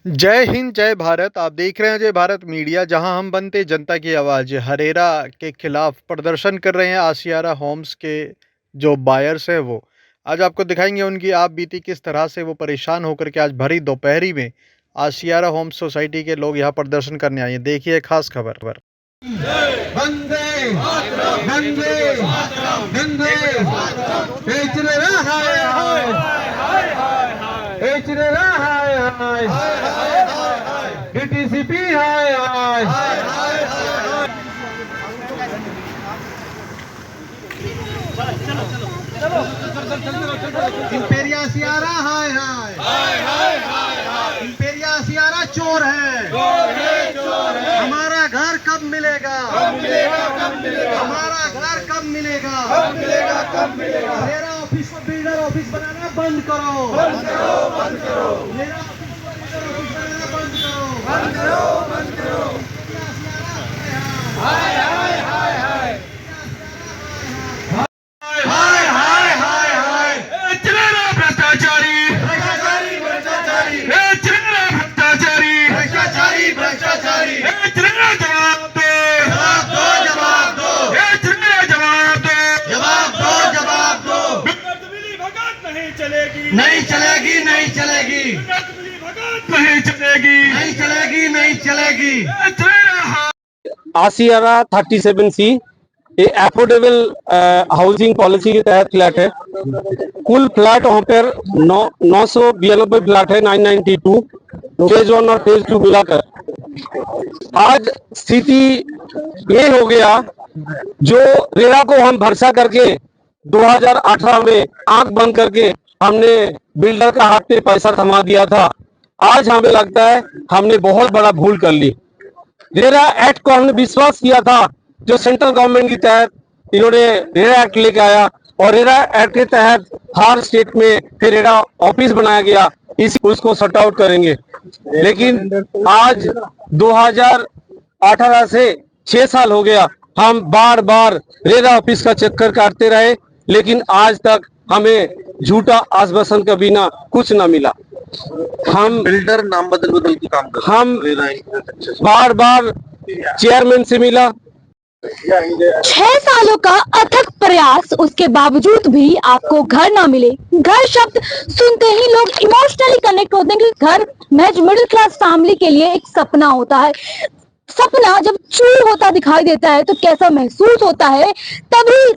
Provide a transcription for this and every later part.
जय हिंद, जय भारत। आप देख रहे हैं जय भारत मीडिया, जहां हम बनते जनता की आवाज़। हरेरा के खिलाफ प्रदर्शन कर रहे हैं आशियारा होम्स के जो बायर्स हैं वो। आज आपको दिखाएंगे उनकी आप बीती किस तरह से वो परेशान होकर के आज भरी दोपहरी में आशियारा होम्स सोसाइटी के लोग यहाँ प्रदर्शन करने आए हैं। देखिए खास खबर। वंदे वंदे वंदे एचरेरा हाय हाय एचरेरा हाय हाय डीटीसीपी हाय हाय इंपेरिया सियारा हाय हाय इंपेरिया सियारा चोर है हमारा घर कब मिलेगा हमारा घर कब मिलेगा मेरा ऑफिस को बिल्डर ऑफिस बनाना बंद करो मेरा ऑफिस बनाना बंद करो हाय हाय हाय हाय हाय हाय हाय हाय चलेगा भ्रष्टाचारी भ्रष्टाचारी चलेगा भ्रष्टाचारी भ्रष्टाचारी चलेगा जवाब दो चलेगा जवाब दो बिजली भगत नहीं चलेगी नहीं चलेगी नहीं चलेगी बिजली भगत नहीं चलेगी नहीं चलेगी आशियारा 37C ये अफोर्डेबल हाउसिंग पॉलिसी के तहत फ्लैट है। कुल फ्लैट वहाँ पर 992 फ्लैट है, 992 फेज 1 और फेज 2 मिलाकर। आज स्थिति ये हो गया, जो रेरा को हम भरोसा करके 2018 में आंख बंद करके हमने बिल्डर का हाथ पे पैसा थमा दिया था, आज हमें लगता है हमने बहुत बड़ा भूल कर ली। रेरा एक्ट को हमने विश्वास किया था, जो सेंट्रल गवर्नमेंट के तहत इन्होंने रेरा एक्ट लेके आया और रेरा एक्ट के तहत हर स्टेट में फिर रेरा ऑफिस बनाया गया, इस उसको सॉर्ट आउट करेंगे। लेकिन आज 2018 से 6 साल हो गया, हम बार बार रेरा ऑफिस का चक्कर काटते रहे, लेकिन आज तक हमें झूठा आश्वासन के बिना कुछ न मिला। हम बिल्डर नाम बदल के काम कर हम बार बार चेयरमैन से मिला, 6 सालों का अथक प्रयास, उसके बावजूद भी आपको घर ना मिले। घर शब्द सुनते ही लोग इमोशनली कनेक्ट होते हैं कि घर महज मिडिल क्लास फैमिली के लिए एक सपना होता है। सपना जब चूर होता दिखाई देता है तो कैसा महसूस होता है, तभी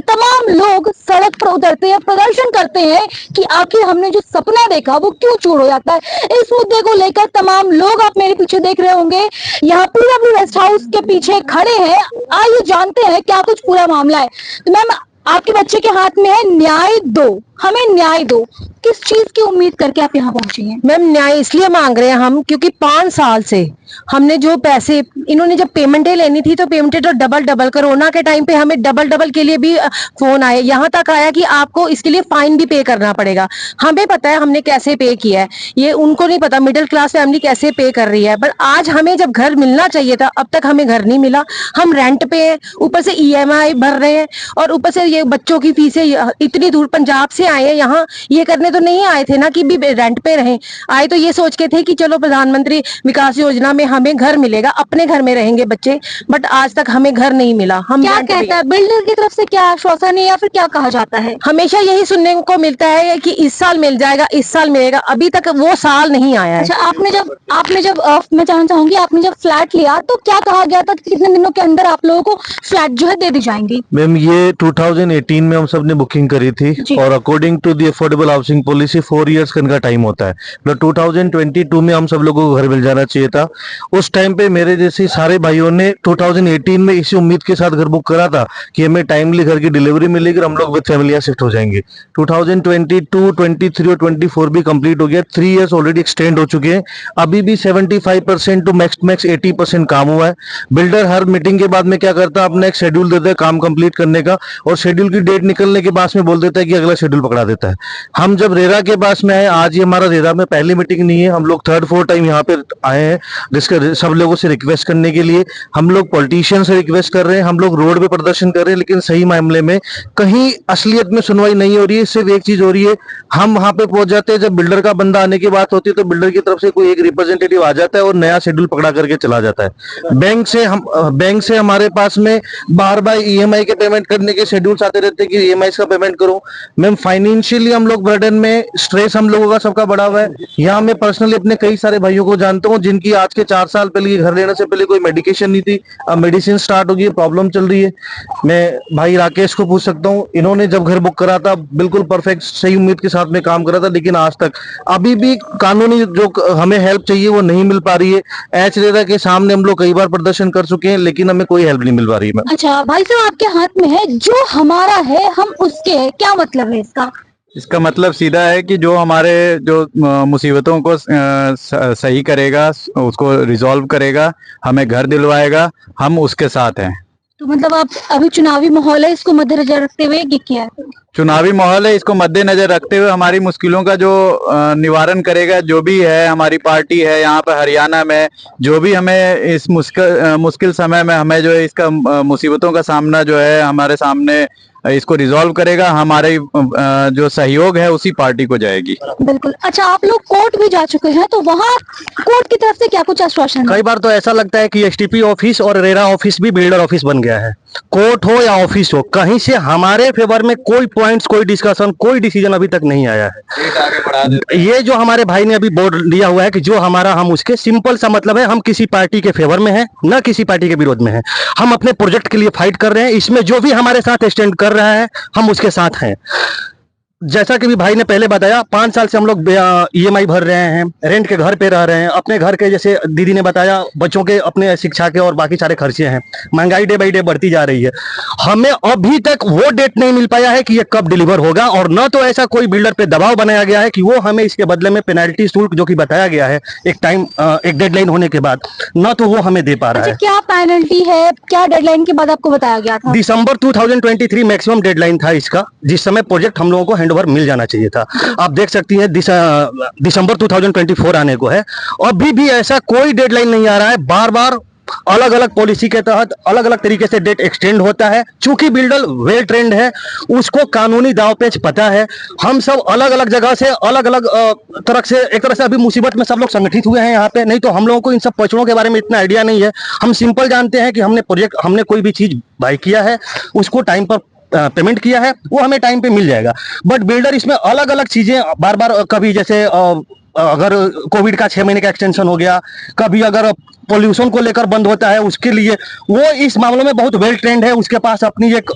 तमाम लोग सड़क पर उतरते हैं, प्रदर्शन करते हैं कि आखिर हमने जो सपना देखा वो क्यों चूर हो जाता है। इस मुद्दे को लेकर तमाम लोग आप मेरे पीछे देख रहे होंगे, यहाँ PW रेस्ट हाउस के पीछे खड़े हैं। आइए जानते हैं क्या कुछ पूरा मामला है। तो मैम, आपके बच्चे के हाथ में है न्याय दो, हमें न्याय दो, किस चीज की उम्मीद करके आप यहाँ पहुंची हैं? मैम, न्याय इसलिए मांग रहे हैं हम क्योंकि 5 साल से हमने जो पैसे, इन्होंने जब पेमेंटें लेनी थी तो पेमेंटें तो डबल कोरोना के टाइम पे हमें डबल के लिए भी फोन आए, यहाँ तक आया कि आपको इसके लिए फाइन भी पे करना पड़ेगा। हमें पता है हमने कैसे पे किया है, ये उनको नहीं पता मिडिल क्लास फैमिली कैसे पे कर रही है। पर आज हमें जब घर मिलना चाहिए था, अब तक हमें घर नहीं मिला। हम रेंट पे हैं, ऊपर से EMI भर रहे हैं और ऊपर से ये बच्चों की फीसें, इतनी दूर पंजाब से आए हैं यहाँ, ये करने तो नहीं आए थे ना कि भी रेंट पे रहें। आए तो ये सोच के थे कि चलो प्रधानमंत्री विकास योजना में हमें घर मिलेगा, अपने घर में रहेंगे बच्चे, बट आज तक हमें घर नहीं मिला। हम क्या कहता है बिल्डर की तरफ से, क्या आश्वासन है या फिर क्या कहा जाता है? हमेशा यही सुनने को मिलता है कि इस साल मिल जाएगा, इस साल मिलेगा, अभी तक वो साल नहीं आया है। अच्छा, आपने जब मैं जानना चाहूंगी, आपने जब फ्लैट लिया तो क्या कहा गया था कि कितने दिनों के अंदर आप लोगों को फ्लैट जो है दे दी जाएंगी? मैम, ये 2018 में हम सब ने बुकिंग करी थी और according to the affordable housing policy 4 years का इनका टाइम होता है। मतलब 2022 में हम सब लोगों को घर मिल जाना चाहिए था। उस टाइम पे मेरे जैसे सारे भाइयों ने 2018 में इसी उम्मीद के साथ घर बुक करा था कि हमें टाइमली घर की डिलीवरी मिलेगी और हम लोग विद फैमिली शिफ्ट हो जाएंगे। 2022, 23 और 24 भी कंप्लीट हो गया, 3 इयर्स ऑलरेडी एक्सटेंड हो चुके हैं। अभी भी 75% टू मैक्स 80% काम हुआ है। बिल्डर हर मीटिंग के बाद में क्या करता है, अपना एक शेड्यूल देता है काम कंप्लीट करने का, और शेड्यूल की डेट निकलने के बाद में बोल देता है कि अगला शेड्यूल पकड़ा देता है। हम जब रेरा के पास में आए, आज ये हमारा रेरा में पहली मीटिंग नहीं है, हम लोग 3rd-4th टाइम यहाँ पे आए हैं जिसका सब लोगों से रिक्वेस्ट करने के लिए। हम लोग पॉलिटिशियन से रिक्वेस्ट कर रहे हैं, हम लोग रोड पे प्रदर्शन कर रहे हैं, लेकिन सही मामले में कहीं असलियत में सुनवाई नहीं हो रही है। सिर्फ एक चीज हो रही है, हम वहां पे पहुंच जाते हैं, जब बिल्डर का बंदा आने की बात होती है तो बिल्डर की तरफ से कोई एक रिप्रेजेंटेटिव आ जाता है और नया शेड्यूल पकड़ा करके चला जाता है। बैंक से हमारे पास में बार बार ईएमआई के पेमेंट करने के शेड्यूल्स आते रहते हैं कि ईएमआई का पेमेंट करो। मैम फाइनेंशियली हम लोग बर्डन में, स्ट्रेस हम लोगों का सबका बड़ा हुआ है। यहाँ मैं पर्सनली अपने कई सारे भाइयों को जानता हूँ जिनकी आज के 4 साल पहले घर लेने से पहले कोई मेडिकेशन नहीं थी, अब मेडिसिन स्टार्ट होगी, प्रॉब्लम चल रही है। मैं भाई राकेश को पूछ सकता हूँ, इन्होंने जब घर बुक करा था बिल्कुल परफेक्ट सही उम्मीद के साथ में काम करा था, लेकिन आज तक अभी भी कानूनी जो हमें हेल्प चाहिए वो नहीं मिल पा रही है। एच रेरा के सामने हम लोग कई बार प्रदर्शन कर चुके हैं, लेकिन हमें कोई हेल्प नहीं मिल पा रही है। अच्छा भाई साहब, आपके हाथ में है जो हमारा है हम उसके है, क्या मतलब है इसका? इसका मतलब सीधा है कि जो हमारे जो मुसीबतों को सही करेगा, उसको रिजॉल्व करेगा, हमें घर दिलवाएगा, हम उसके साथ हैं। तो मतलब आप अभी चुनावी माहौल है, इसको मद्देनजर रखते हुए ये किया है? चुनावी माहौल है, इसको मद्देनजर रखते हुए हमारी मुश्किलों का जो निवारण करेगा, जो भी है हमारी पार्टी है यहाँ पर हरियाणा में, जो भी हमें इस मुश्किल समय में हमें जो इसका मुसीबतों का सामना जो है हमारे सामने इसको रिजॉल्व करेगा, हमारे जो सहयोग है उसी पार्टी को जाएगी। बिल्कुल। अच्छा, आप लोग कोर्ट भी जा चुके हैं, तो वहाँ कोर्ट की तरफ से क्या कुछ आश्वासन है? कई बार तो ऐसा लगता है कि एसटीपी ऑफिस और रेरा ऑफिस भी बिल्डर ऑफिस बन गया है। कोर्ट हो या ऑफिस हो, कहीं से हमारे फेवर में कोई पॉइंट्स, कोई डिस्कशन, कोई डिसीजन अभी तक नहीं आया है। ये जो हमारे भाई ने अभी बोर्ड दिया हुआ है कि जो हमारा हम उसके, सिंपल सा मतलब है, हम किसी पार्टी के फेवर में हैं, न किसी पार्टी के विरोध में हैं। हम अपने प्रोजेक्ट के लिए फाइट कर रहे हैं, इसमें जो भी हमारे साथ स्टैंड कर रहा है हम उसके साथ हैं। जैसा कि भी भाई ने पहले बताया, 5 साल से हम लोग ईएमआई भर रहे हैं, रेंट के घर पे रह रहे हैं, अपने घर के, जैसे दीदी ने बताया, बच्चों के अपने शिक्षा के और बाकी सारे खर्चे हैं। महंगाई डे बाई डे बढ़ती जा रही है। हमें अभी तक वो डेट नहीं मिल पाया है कि ये कब डिलीवर होगा, और न तो ऐसा कोई बिल्डर पे दबाव बनाया गया है कि वो हमें इसके बदले में पेनल्टी शुल्क जो कि बताया गया है एक डेडलाइन होने के बाद, न तो वो हमें दे पा रहा है। क्या पेनल्टी है, क्या डेडलाइन के बाद आपको बताया गया था? दिसंबर 2023 मैक्सिमम डेडलाइन था इसका, जिस समय प्रोजेक्ट हम लोगों को हैंडओवर मिल जाना चाहिए था। आप देख सकती हैं दिसंबर 2024 आने को है, अभी भी ऐसा कोई डेडलाइन नहीं आ रहा है। बार बार अलग अलग पॉलिसी के तहत अलग अलग तरीके से डेट एक्सटेंड होता है। चूंकि बिल्डर वेल ट्रेंड है, उसको कानूनी दावपेच पता है। हम सब अलग अलग जगह से, अलग अलग तरह से, एक तरह से अभी मुसीबत में सब लोग संगठित हुए हैं यहाँ पे। नहीं तो हम लोगों को इन सब पचड़ों के बारे में इतना आइडिया नहीं है। हम सिंपल जानते हैं कि हमने कोई भी चीज बाय किया है, उसको टाइम पर पेमेंट किया है, वो हमें टाइम पे मिल जाएगा। बट बिल्डर इसमें अलग अलग चीजें बार बार, कभी जैसे अगर कोविड का 6 महीने का एक्सटेंशन हो गया, कभी अगर पोल्यूशन को लेकर बंद होता है उसके लिए, वो इस मामलों में बहुत वेल ट्रेंड है। उसके पास अपनी एक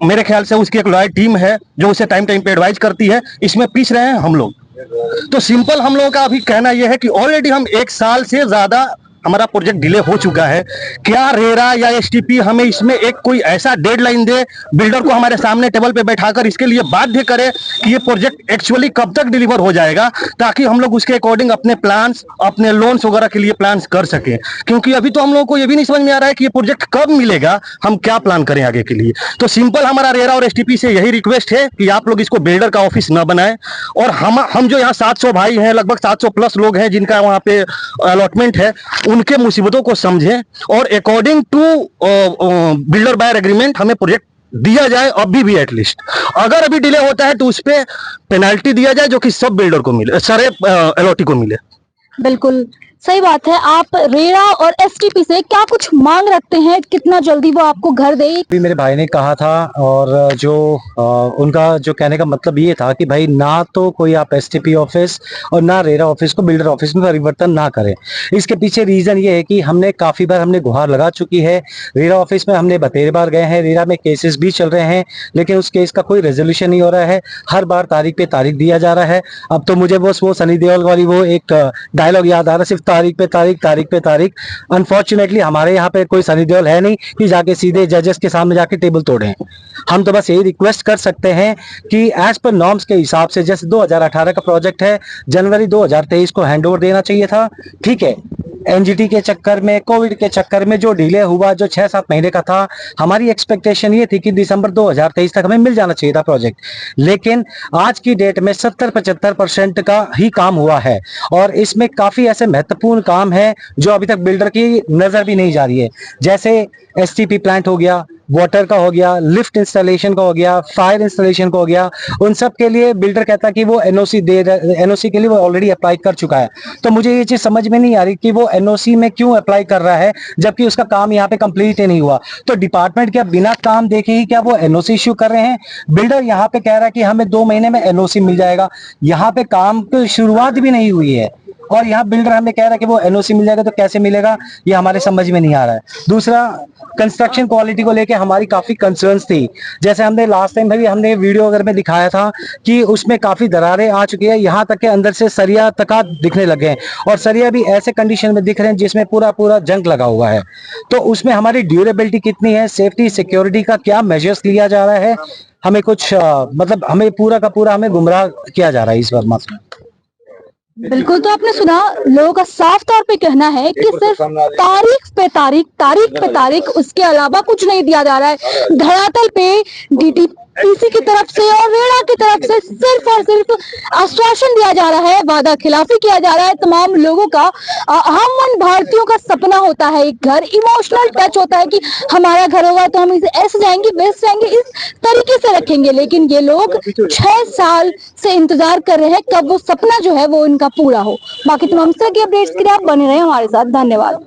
मेरे ख्याल से उसकी एक लॉयल टीम है जो उसे टाइम टाइम पे एडवाइज करती है। इसमें पीस रहे हैं हम लोग। तो सिंपल हम लोगों का अभी कहना यह है कि ऑलरेडी हम 1 साल से ज्यादा हमारा प्रोजेक्ट डिले हो चुका है। क्या रेरा या एसटीपी हमें इसमें एक कोई ऐसा डेडलाइन दे, बिल्डर को हमारे सामने टेबल पे बैठाकर इसके लिए बाध्य करे कि ये प्रोजेक्ट एक्चुअली कब तक डिलीवर हो जाएगा, ताकि हम लोग उसके अकॉर्डिंग अपने प्लान्स, अपने लोन्स वगैरह के लिए प्लान्स कर सकें। क्योंकि अभी तो हम लोगों को ये भी नहीं समझ में आ रहा है कि ये प्रोजेक्ट कब मिलेगा, हम क्या प्लान करें आगे के लिए। तो सिंपल हमारा रेरा और एसटीपी से यही रिक्वेस्ट है कि आप लोग इसको बिल्डर का ऑफिस न बनाए, और हम जो यहाँ 700 भाई हैं, लगभग 700 प्लस लोग हैं जिनका वहाँ पे अलॉटमेंट है, उनके मुसीबतों को समझें और according to builder buyer agreement हमें प्रोजेक्ट दिया जाए। अभी भी एटलीस्ट अगर अभी डिले होता है तो उस पे पेनल्टी दिया जाए जो कि सब बिल्डर को मिले, सारे अलॉटी को मिले। बिल्कुल सही बात है। आप रेरा और एसटीपी से क्या कुछ मांग रखते हैं, कितना जल्दी वो आपको घर दे? भी मेरे भाई ने कहा था, और जो उनका जो कहने का मतलब ये था कि भाई ना तो कोई आप एसटीपी ऑफिस और ना रेरा ऑफिस को बिल्डर ऑफिस में परिवर्तन ना करें। इसके पीछे रीजन ये है कि हमने काफी बार गुहार लगा चुकी है। रेरा ऑफिस में हमने बतेरे बार गए हैं, रेरा में केसेस भी चल रहे हैं, लेकिन उस केस का कोई रेजोल्यूशन नहीं हो रहा है। हर बार तारीख पे तारीख दिया जा रहा है। अब तो मुझे बस वो सनी देओल वाली वो एक डायलॉग याद आ रहा है, सिर्फ तारीख पे तारीख, तारीख पे तारीख। अनफॉर्चुनेटली हमारे यहाँ पे कोई सनी देओल है नहीं कि जाके सीधे जजेस के सामने जाके टेबल तोड़े। हम तो बस यही रिक्वेस्ट कर सकते हैं कि एज पर नॉर्म्स के हिसाब से, जैसे 2018 का प्रोजेक्ट है, जनवरी 2023 को हैंडओवर देना चाहिए था, ठीक है। एनजीटी के चक्कर में, कोविड के चक्कर में जो डिले हुआ, जो 6-7 महीने का था, हमारी एक्सपेक्टेशन ये थी कि दिसंबर 2023 तक हमें मिल जाना चाहिए था प्रोजेक्ट। लेकिन आज की डेट में 70-75% का ही काम हुआ है और इसमें काफी ऐसे महत्वपूर्ण काम है जो अभी तक बिल्डर की नजर भी नहीं जा रही है। जैसे एसटीपी प्लांट हो गया, वाटर का हो गया, लिफ्ट इंस्टॉलेशन का हो गया, फायर इंस्टॉलेशन का हो गया। उन सब के लिए बिल्डर कहता कि वो एनओसी एनओसी के लिए वो ऑलरेडी अप्लाई कर चुका है। तो मुझे ये चीज समझ में नहीं आ रही कि वो एनओसी में क्यों अप्लाई कर रहा है जबकि उसका काम यहाँ पे कंप्लीट ही नहीं हुआ। तो डिपार्टमेंट क्या बिना काम देखे ही क्या वो एनओसी इश्यू कर रहे हैं? बिल्डर यहाँ पे कह रहा है कि हमें 2 महीने में एनओसी मिल जाएगा। यहाँ पे काम की शुरुआत भी नहीं हुई है और यहाँ बिल्डर हमें कह रहा है कि वो एनओसी मिल जाएगा। तो कैसे मिलेगा ये हमारे समझ में नहीं आ रहा है। दूसरा, कंस्ट्रक्शन क्वालिटी को लेके हमारी काफी कंसर्न्स थी। जैसे हमने लास्ट टाइम भी हमने वीडियो अगर में दिखाया था कि उसमें काफी दरारें आ चुकी है, यहाँ तक के अंदर से सरिया तक दिखने लगे हैं और सरिया भी ऐसे कंडीशन में दिख रहे हैं जिसमें पूरा पूरा जंग लगा हुआ है। तो उसमें हमारी ड्यूरेबिलिटी कितनी है, सेफ्टी सिक्योरिटी का क्या मेजर्स लिया जा रहा है, हमें कुछ मतलब हमें पूरा का पूरा हमें गुमराह किया जा रहा है इस बार मात्र। बिल्कुल, तो आपने सुना, लोगों का साफ तौर पे कहना है कि सिर्फ तारीख पे तारीख, उसके अलावा कुछ नहीं दिया जा रहा है। धरातल पे डीटीपीसी की तरफ से और रेरा की तरफ से सिर्फ और सिर्फ आश्वासन दिया जा रहा है, वादा खिलाफी किया जा रहा है। तमाम लोगों का, हम भारतीयों का सपना होता है एक घर, इमोशनल टच होता है कि हमारा घर होगा तो हम इसे ऐसे जाएंगे, वैसे जाएंगे, इस तरीके से रखेंगे। लेकिन ये लोग 6 साल से इंतजार कर रहे हैं कब वो सपना जो है वो इनका पूरा हो। बाकी तमाम तरह की अपडेट्स के लिए आप बने रहे हमारे साथ। धन्यवाद।